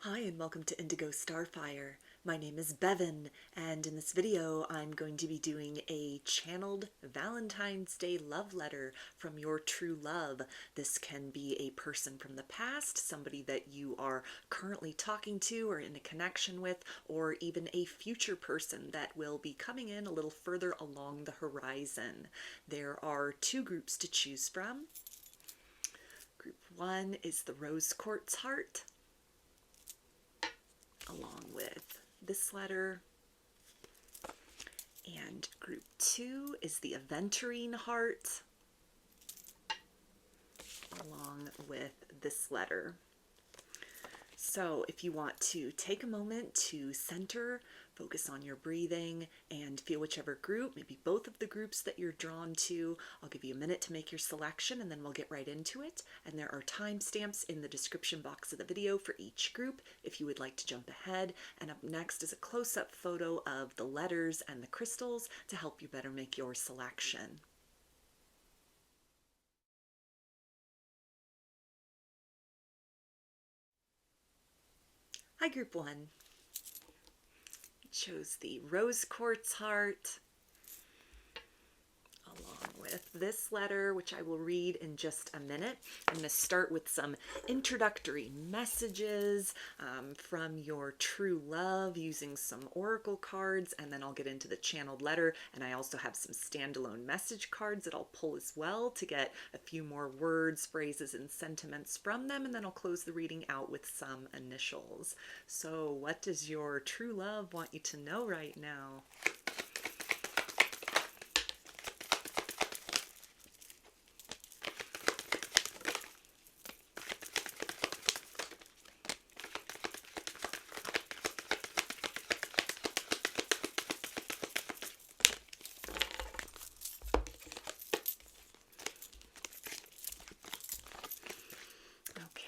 Hi and welcome to Indigo Starfire. My name is Bevin, and in this video I'm going to be doing a channeled Valentine's Day love letter from your true love. This can be a person from the past, somebody that you are currently talking to or in a connection with, or even a future person that will be coming in a little further along the horizon. There are two groups to choose from. Group 1 is the Rose Quartz heart, along with this letter, and group 2 is the Aventurine heart, along with this letter. So if you want to take a moment to center, focus on your breathing, and feel whichever group, maybe both of the groups that you're drawn to, I'll give you a minute to make your selection and then we'll get right into it. And there are timestamps in the description box of the video for each group if you would like to jump ahead. And up next is a close-up photo of the letters and the crystals to help you better make your selection. Hi, Group 1. Chose the Rose Quartz heart, along with this letter, which I will read in just a minute. I'm going to start with some introductory messages from your true love using some oracle cards, and then I'll get into the channeled letter, and I also have some standalone message cards that I'll pull as well to get a few more words, phrases, and sentiments from them, and then I'll close the reading out with some initials. So what does your true love want you to know right now?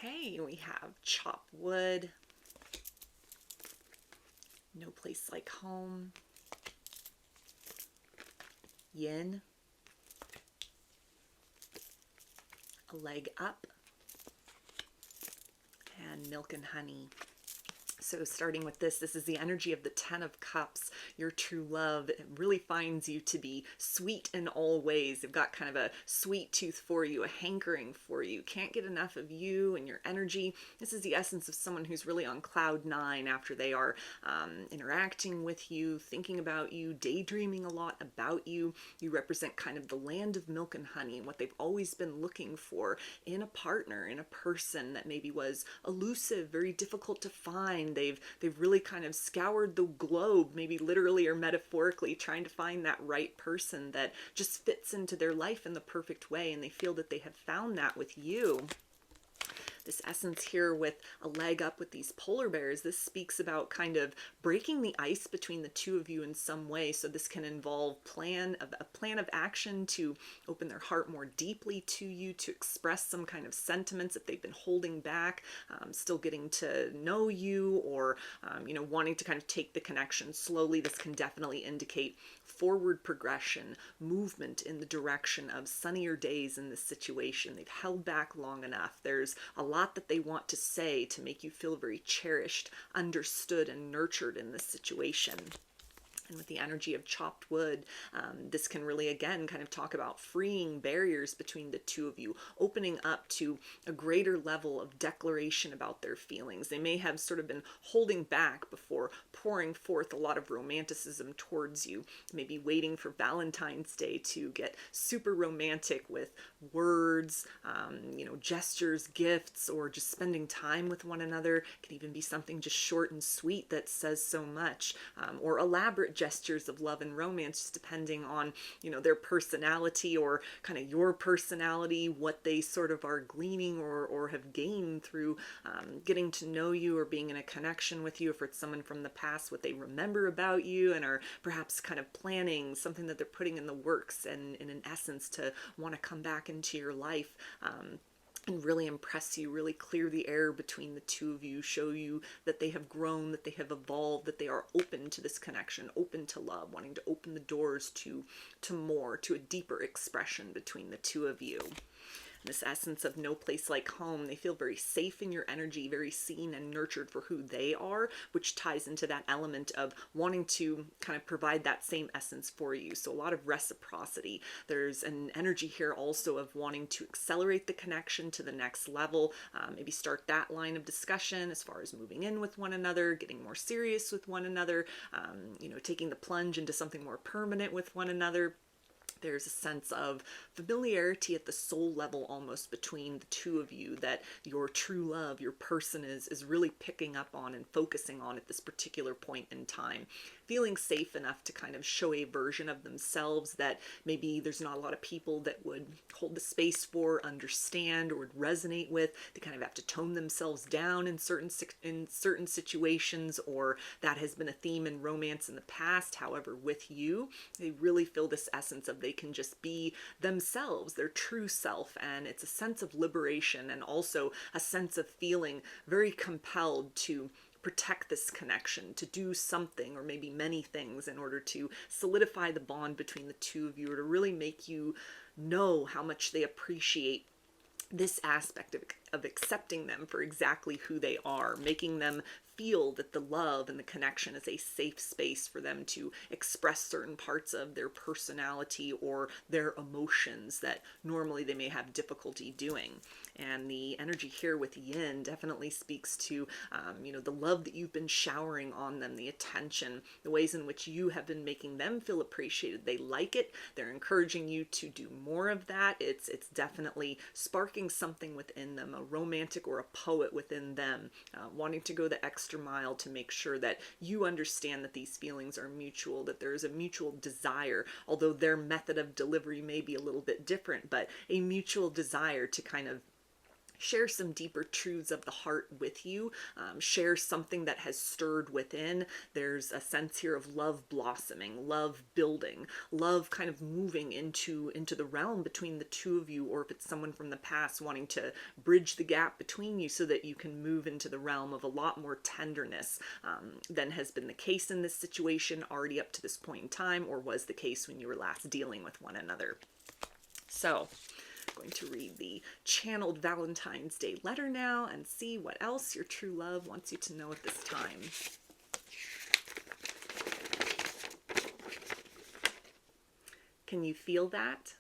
Okay, we have chop wood, no place like home, yin, a leg up, and milk and honey. So starting with this is the energy of the 10 of Cups. Your true love really finds you to be sweet in all ways. They've got kind of a sweet tooth for you, a hankering for you. Can't get enough of you and your energy. This is the essence of someone who's really on cloud 9 after they are interacting with you, thinking about you, daydreaming a lot about you. You represent kind of the land of milk and honey and what they've always been looking for in a partner, in a person that maybe was elusive, very difficult to find. They've really kind of scoured the globe, maybe literally or metaphorically, trying to find that right person that just fits into their life in the perfect way, and they feel that they have found that with you. This essence here with a leg up with these polar bears, this speaks about kind of breaking the ice between the two of you in some way. So this can involve a plan of action to open their heart more deeply to you, to express some kind of sentiments that they've been holding back, still getting to know you, or wanting to kind of take the connection slowly. This can definitely indicate forward progression, movement in the direction of sunnier days in this situation. They've held back long enough. There's a lot that they want to say to make you feel very cherished, understood, and nurtured in this situation. And with the energy of chopped wood, this can really, again, kind of talk about freeing barriers between the two of you, opening up to a greater level of declaration about their feelings. They may have sort of been holding back before pouring forth a lot of romanticism towards you, maybe waiting for Valentine's Day to get super romantic with words, gestures, gifts, or just spending time with one another. It can even be something just short and sweet that says so much, or elaborate gestures of love and romance, just depending on, their personality or kind of your personality, what they sort of are gleaning or have gained through getting to know you or being in a connection with you. If it's someone from the past, what they remember about you and are perhaps kind of planning something that they're putting in the works and in an essence to want to come back into your life. And really impress you, really clear the air between the two of you, show you that they have grown, that they have evolved, that they are open to this connection, open to love, wanting to open the doors to more, to a deeper expression between the two of you. This essence of no place like home. They feel very safe in your energy, very seen and nurtured for who they are, which ties into that element of wanting to kind of provide that same essence for you. So a lot of reciprocity. There's an energy here also of wanting to accelerate the connection to the next level, maybe start that line of discussion as far as moving in with one another, getting more serious with one another, taking the plunge into something more permanent with one another. There's a sense of familiarity at the soul level almost between the two of you that your true love, your person is really picking up on and focusing on at this particular point in time. Feeling safe enough to kind of show a version of themselves that maybe there's not a lot of people that would hold the space for, understand, or would resonate with. They kind of have to tone themselves down in certain situations, or that has been a theme in romance in the past. However, with you, they really feel this essence of they can just be themselves, their true self, and it's a sense of liberation and also a sense of feeling very compelled to protect this connection, to do something or maybe many things in order to solidify the bond between the two of you, or to really make you know how much they appreciate this aspect of accepting them for exactly who they are, making them feel that the love and the connection is a safe space for them to express certain parts of their personality or their emotions that normally they may have difficulty doing. And the energy here with Yin definitely speaks to, the love that you've been showering on them, the attention, the ways in which you have been making them feel appreciated. They like it. They're encouraging you to do more of that. It's definitely sparking something within them, a romantic or a poet within them, wanting to go the extra mile to make sure that you understand that these feelings are mutual, that there is a mutual desire, although their method of delivery may be a little bit different, but a mutual desire to kind of share some deeper truths of the heart with you, share something that has stirred within. There's a sense here of love blossoming, love building, love kind of moving into the realm between the two of you, or if it's someone from the past wanting to bridge the gap between you so that you can move into the realm of a lot more tenderness than has been the case in this situation already up to this point in time, or was the case when you were last dealing with one another. So going to read the channeled Valentine's Day letter now and see what else your true love wants you to know at this time. Can you feel that?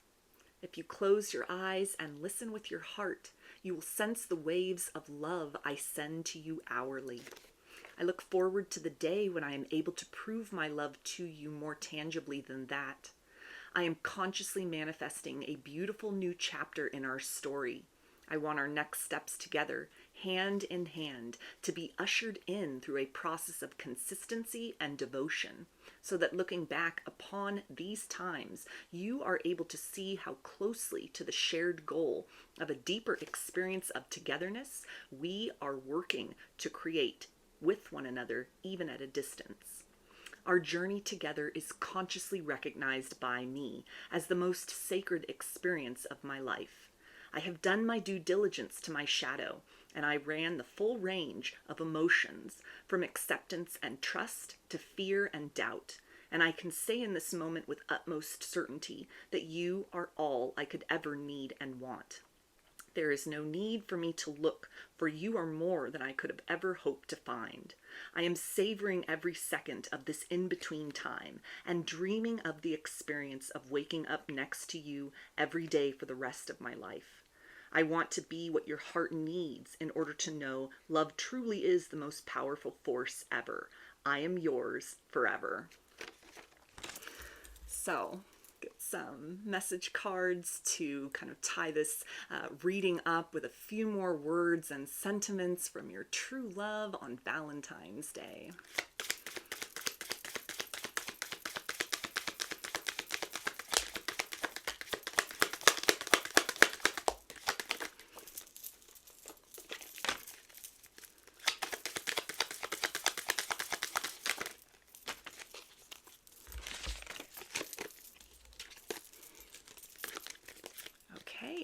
If you close your eyes and listen with your heart, you will sense the waves of love I send to you hourly. I look forward to the day when I am able to prove my love to you more tangibly than that. I am consciously manifesting a beautiful new chapter in our story. I want our next steps together, hand in hand, to be ushered in through a process of consistency and devotion, so that looking back upon these times, you are able to see how closely to the shared goal of a deeper experience of togetherness we are working to create with one another, even at a distance. Our journey together is consciously recognized by me as the most sacred experience of my life. I have done my due diligence to my shadow, and I ran the full range of emotions, from acceptance and trust to fear and doubt. And I can say in this moment with utmost certainty that you are all I could ever need and want. There is no need for me to look, for you are more than I could have ever hoped to find. I am savoring every second of this in-between time and dreaming of the experience of waking up next to you every day for the rest of my life. I want to be what your heart needs in order to know love truly is the most powerful force ever. I am yours forever. So, get some message cards to kind of tie this reading up with a few more words and sentiments from your true love on Valentine's Day.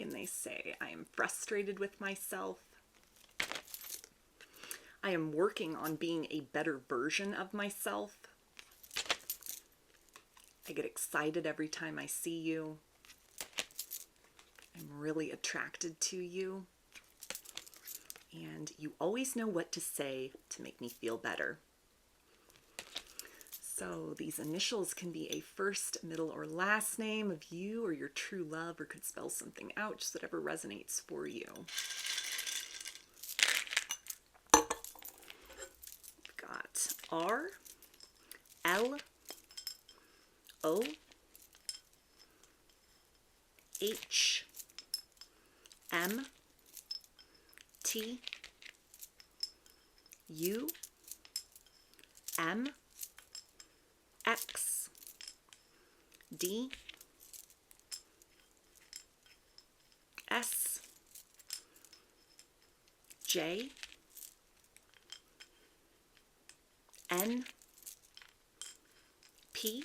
And they say, I am frustrated with myself. I am working on being a better version of myself. I get excited every time I see you. I'm really attracted to you. And you always know what to say to make me feel better. So these initials can be a first, middle, or last name of you or your true love, or could spell something out, just whatever resonates for you. We've got R, L, O, H, M, T, U, M, X, D, S, J, N, P,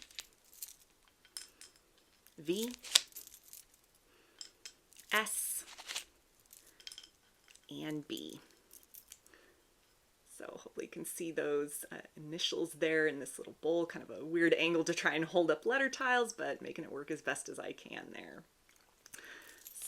V, S, and B. So hopefully you can see those initials there in this little bowl, kind of a weird angle to try and hold up letter tiles, but making it work as best as I can there.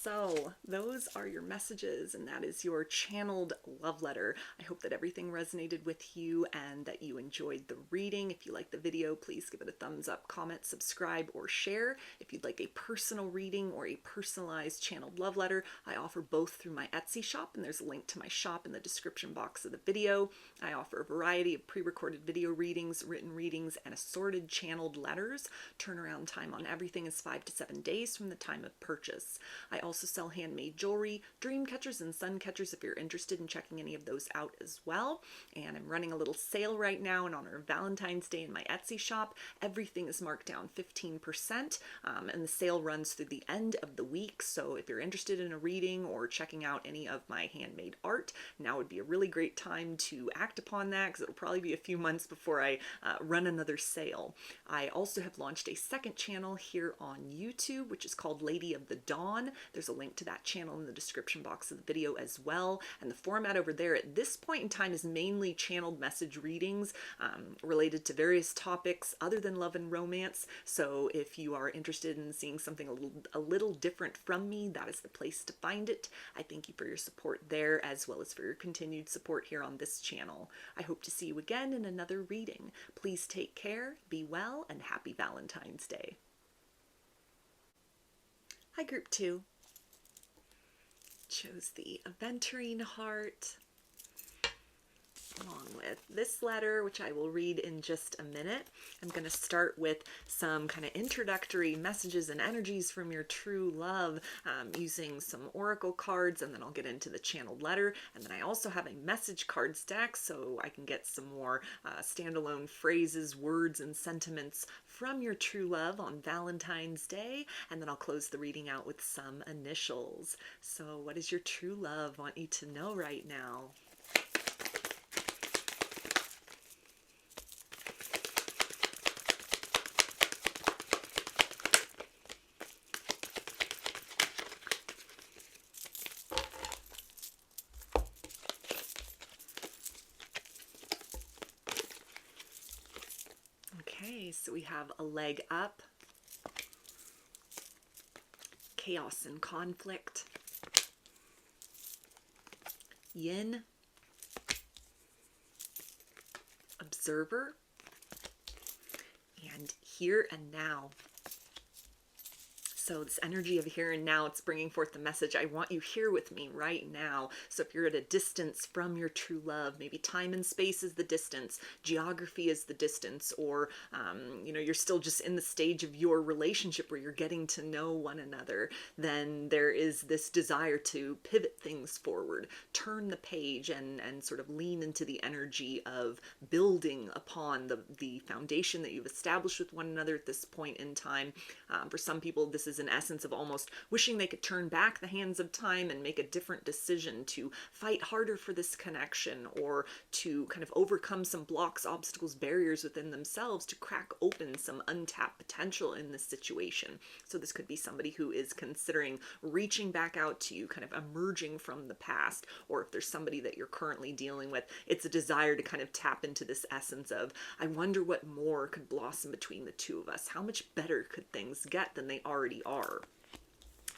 So those are your messages, and that is your channeled love letter. I hope that everything resonated with you and that you enjoyed the reading. If you liked the video, please give it a thumbs up, comment, subscribe, or share. If you'd like a personal reading or a personalized channeled love letter, I offer both through my Etsy shop, and there's a link to my shop in the description box of the video. I offer a variety of pre-recorded video readings, written readings, and assorted channeled letters. Turnaround time on everything is 5 to 7 days from the time of purchase. I also sell handmade jewelry, dream catchers, and sun catchers if you're interested in checking any of those out as well. And I'm running a little sale right now in honor of Valentine's Day in my Etsy shop. Everything is marked down 15%, and the sale runs through the end of the week. So if you're interested in a reading or checking out any of my handmade art, now would be a really great time to act upon that, because it'll probably be a few months before I run another sale. I also have launched a second channel here on YouTube, which is called Lady of the Dawn. There's a link to that channel in the description box of the video as well. And the format over there at this point in time is mainly channeled message readings related to various topics other than love and romance. So if you are interested in seeing something a little different from me, that is the place to find it. I thank you for your support there, as well as for your continued support here on this channel. I hope to see you again in another reading. Please take care, be well, and happy Valentine's Day. Hi, Group 2. Chose the Aventurine heart, along with this letter, which I will read in just a minute. I'm going to start with some kind of introductory messages and energies from your true love, using some oracle cards, and then I'll get into the channeled letter. And then I also have a message card stack, so I can get some more standalone phrases, words, and sentiments from your true love on Valentine's Day. And then I'll close the reading out with some initials. So what does your true love want you to know right now? Okay, so we have a leg up, chaos and conflict, yin, observer, and here and now. So this energy of here and now, it's bringing forth the message, I want you here with me right now. So if you're at a distance from your true love, maybe time and space is the distance, geography is the distance, or you're still just in the stage of your relationship where you're getting to know one another, then there is this desire to pivot things forward, turn the page, and sort of lean into the energy of building upon the foundation that you've established with one another at this point in time. For some people, this is an essence of almost wishing they could turn back the hands of time and make a different decision to fight harder for this connection, or to kind of overcome some blocks, obstacles, barriers within themselves to crack open some untapped potential in this situation. So this could be somebody who is considering reaching back out to you, kind of emerging from the past, or if there's somebody that you're currently dealing with, it's a desire to kind of tap into this essence of, I wonder what more could blossom between the two of us. How much better could things get than they already are?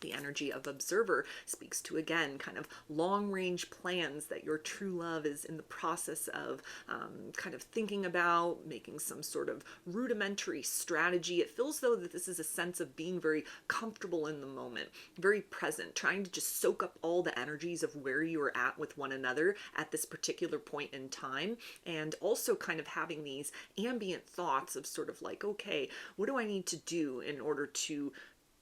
The energy of observer speaks to, again, kind of long-range plans that your true love is in the process of kind of thinking about, making some sort of rudimentary strategy. It feels though that this is a sense of being very comfortable in the moment, very present, trying to just soak up all the energies of where you are at with one another at this particular point in time, and also kind of having these ambient thoughts of sort of like, okay, what do I need to do in order to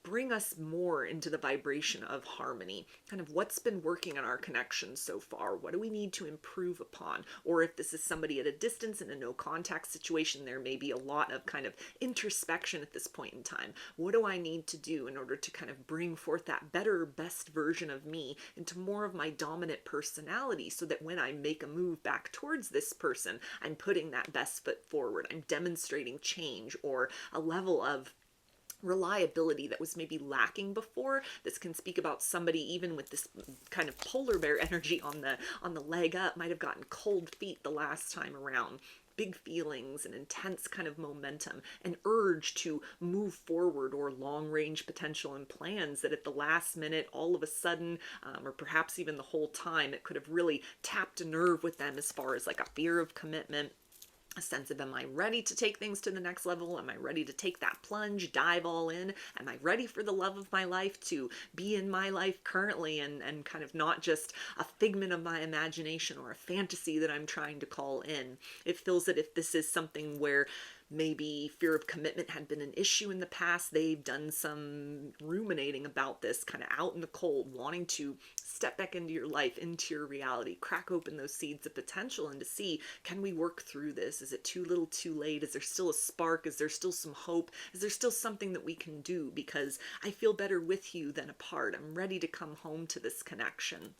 bring us more into the vibration of harmony? Kind of what's been working in our connection so far? What do we need to improve upon? Or if this is somebody at a distance in a no contact situation, there may be a lot of kind of introspection at this point in time. What do I need to do in order to kind of bring forth that better, best version of me into more of my dominant personality, so that when I make a move back towards this person, I'm putting that best foot forward. I'm demonstrating change or a level of reliability that was maybe lacking before. This can speak about somebody even with this kind of polar bear energy on the leg up, might have gotten cold feet the last time around. Big feelings and intense kind of momentum, an urge to move forward, or long range potential and plans that at the last minute, all of a sudden, or perhaps even the whole time, it could have really tapped a nerve with them as far as like a fear of commitment, a sense of, am I ready to take things to the next level? Am I ready to take that plunge, dive all in? Am I ready for the love of my life to be in my life currently, and kind of not just a figment of my imagination or a fantasy that I'm trying to call in? It feels that if this is something where maybe fear of commitment had been an issue in the past, they've done some ruminating about this, kind of out in the cold, wanting to step back into your life, into your reality, crack open those seeds of potential, and to see, can we work through this? Is it too little too late? Is there still a spark? Is there still some hope? Is there still something that we can do? Because I feel better with you than apart. I'm ready to come home to this connection.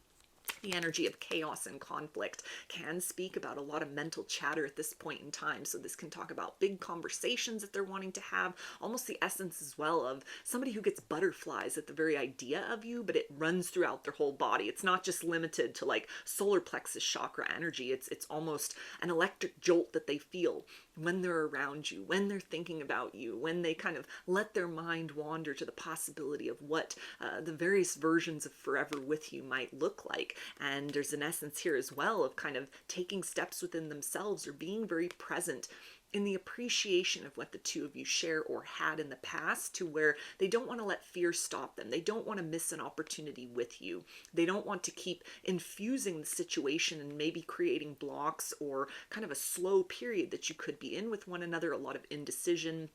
The energy of chaos and conflict can speak about a lot of mental chatter at this point in time. So this can talk about big conversations that they're wanting to have, almost the essence as well of somebody who gets butterflies at the very idea of you, but it runs throughout their whole body. It's not just limited to like solar plexus chakra energy. It's almost an electric jolt that they feel when they're around you, when they're thinking about you, when they kind of let their mind wander to the possibility of what the various versions of forever with you might look like. And there's an essence here as well of kind of taking steps within themselves, or being very present in the appreciation of what the two of you share or had in the past, to where they don't want to let fear stop them. They don't want to miss an opportunity with you. They don't want to keep infusing the situation and maybe creating blocks or kind of a slow period that you could be in with one another, a lot of indecision,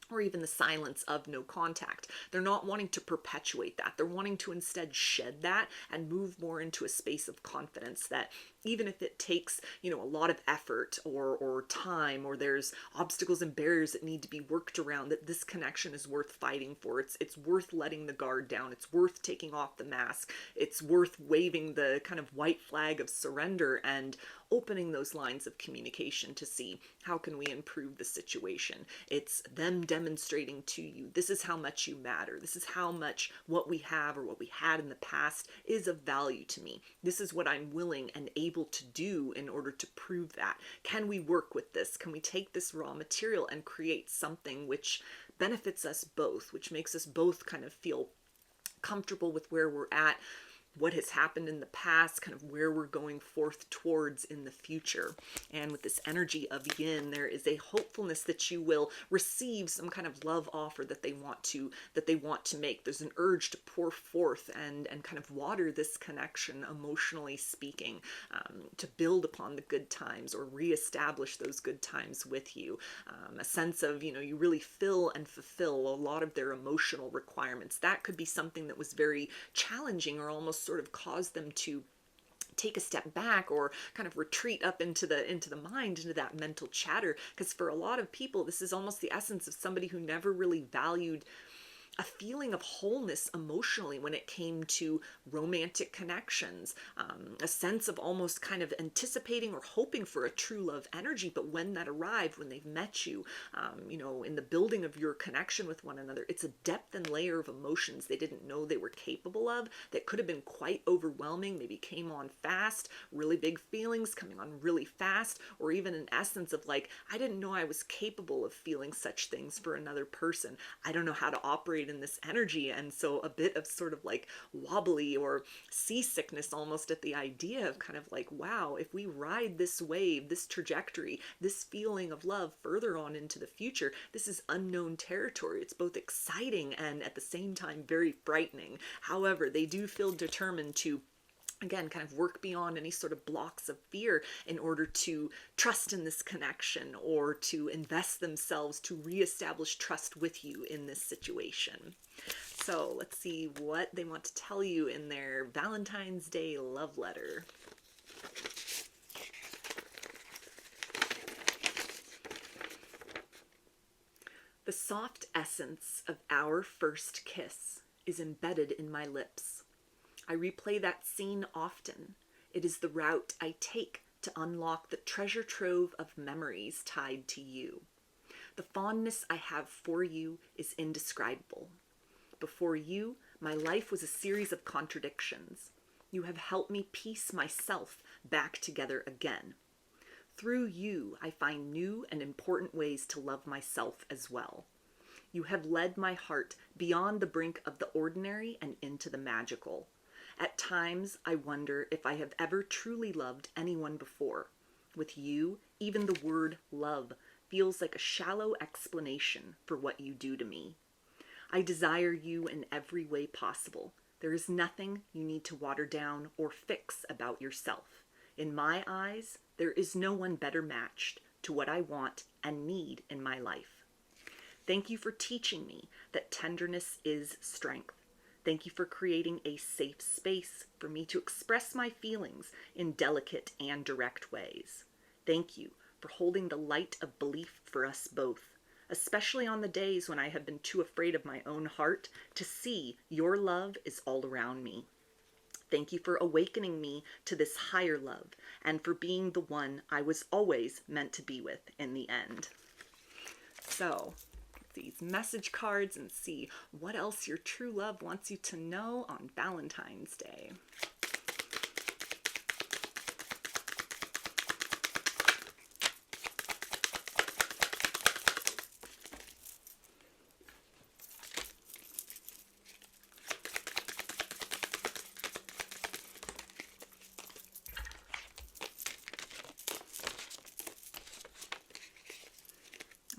or even the silence of no contact. They're not wanting to perpetuate that. They're wanting to instead shed that and move more into a space of confidence that even if it takes, a lot of effort or time, or there's obstacles and barriers that need to be worked around, that this connection is worth fighting for. It's worth letting the guard down. It's worth taking off the mask. It's worth waving the kind of white flag of surrender and opening those lines of communication to see, how can we improve the situation? It's them demonstrating to you, this is how much you matter. This is how much what we have or what we had in the past is of value to me. This is what I'm willing and able to do in order to prove that. Can we work with this? Can we take this raw material and create something which benefits us both, which makes us both kind of feel comfortable with where we're at, what has happened in the past, kind of where we're going forth towards in the future. And with this energy of yin, there is a hopefulness that you will receive some kind of love offer that they want to make. There's an urge to pour forth and kind of water this connection, emotionally speaking, to build upon the good times or reestablish those good times with you. A sense of, you really fill and fulfill a lot of their emotional requirements. That could be something that was very challenging, or almost sort of caused them to take a step back or kind of retreat up into the mind, into that mental chatter. Because for a lot of people, this is almost the essence of somebody who never really valued a feeling of wholeness emotionally when it came to romantic connections, a sense of almost kind of anticipating or hoping for a true love energy. But when that arrived, when they've met you, in the building of your connection with one another, it's a depth and layer of emotions they didn't know they were capable of, that could have been quite overwhelming, maybe came on fast, really big feelings coming on really fast, or even an essence of like, I didn't know I was capable of feeling such things for another person. I don't know how to operate retrograde in this energy, and so a bit of sort of like wobbly or seasickness almost at the idea of kind of like, wow, if we ride this wave, this trajectory, this feeling of love further on into the future, this is unknown territory. It's both exciting and at the same time very frightening. However, they do feel determined to, again, kind of work beyond any sort of blocks of fear in order to trust in this connection, or to invest themselves to reestablish trust with you in this situation. So let's see what they want to tell you in their Valentine's Day love letter. The soft essence of our first kiss is embedded in my lips. I replay that scene often. It is the route I take to unlock the treasure trove of memories tied to you. The fondness I have for you is indescribable. Before you, my life was a series of contradictions. You have helped me piece myself back together again. Through you, I find new and important ways to love myself as well. You have led my heart beyond the brink of the ordinary and into the magical. At times, I wonder if I have ever truly loved anyone before. With you, even the word love feels like a shallow explanation for what you do to me. I desire you in every way possible. There is nothing you need to water down or fix about yourself. In my eyes, there is no one better matched to what I want and need in my life. Thank you for teaching me that tenderness is strength. Thank you for creating a safe space for me to express my feelings in delicate and direct ways. Thank you for holding the light of belief for us both, especially on the days when I have been too afraid of my own heart to see your love is all around me. Thank you for awakening me to this higher love and for being the one I was always meant to be with in the end. So, these message cards and see what else your true love wants you to know on Valentine's Day.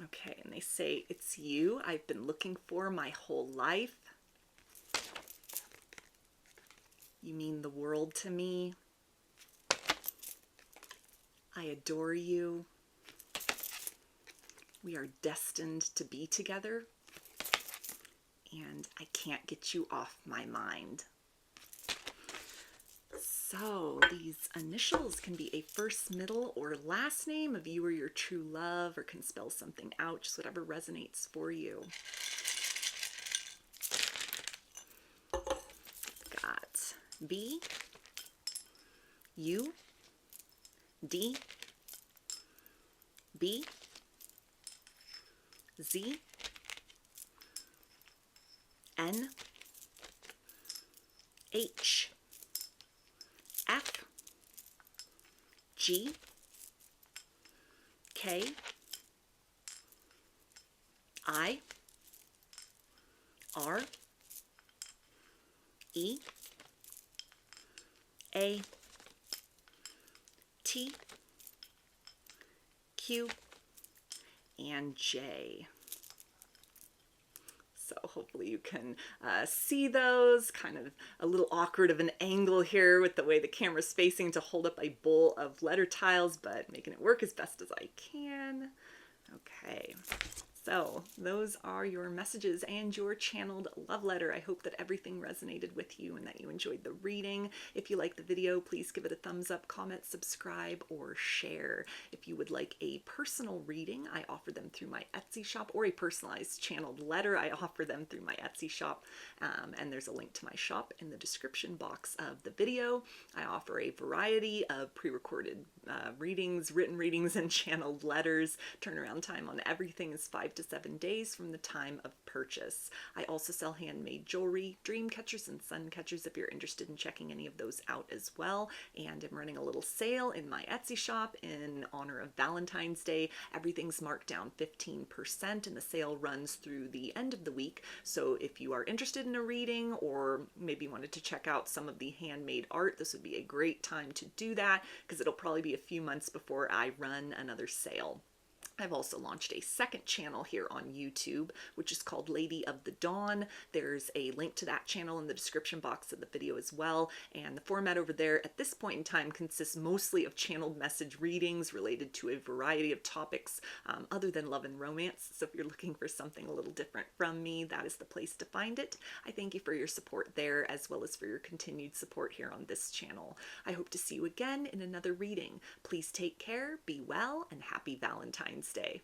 Okay, and they say, it's you I've been looking for my whole life. You mean the world to me. I adore you. We are destined to be together. And I can't get you off my mind. So these initials can be a first, middle, or last name of you or your true love, or can spell something out, just whatever resonates for you. Got B, U, D, B, Z, N, H, F, G, K, I, R, E, A, T, Q, and J. So hopefully you can see those. Kind of a little awkward of an angle here with the way the camera's facing to hold up a bowl of letter tiles, but making it work as best as I can. Okay. So those are your messages and your channeled love letter. I hope that everything resonated with you and that you enjoyed the reading. If you liked the video, please give it a thumbs up, comment, subscribe, or share. If you would like a personal reading, I offer them through my Etsy shop, or a personalized channeled letter, I offer them through my Etsy shop. And there's a link to my shop in the description box of the video. I offer a variety of pre-recorded readings, written readings, and channeled letters. Turnaround time on everything is 5 to 7 days from the time of purchase. I also sell handmade jewelry, dream catchers and sun catchers if you're interested in checking any of those out as well. And I'm running a little sale in my Etsy shop in honor of Valentine's Day. Everything's marked down 15% and the sale runs through the end of the week. So if you are interested in a reading or maybe wanted to check out some of the handmade art, this would be a great time to do that because it'll probably be a few months before I run another sale. I've also launched a second channel here on YouTube, which is called Lady of the Dawn. There's a link to that channel in the description box of the video as well. And the format over there at this point in time consists mostly of channeled message readings related to a variety of topics other than love and romance. So if you're looking for something a little different from me, that is the place to find it. I thank you for your support there as well as for your continued support here on this channel. I hope to see you again in another reading. Please take care, be well, and happy Valentine's Day.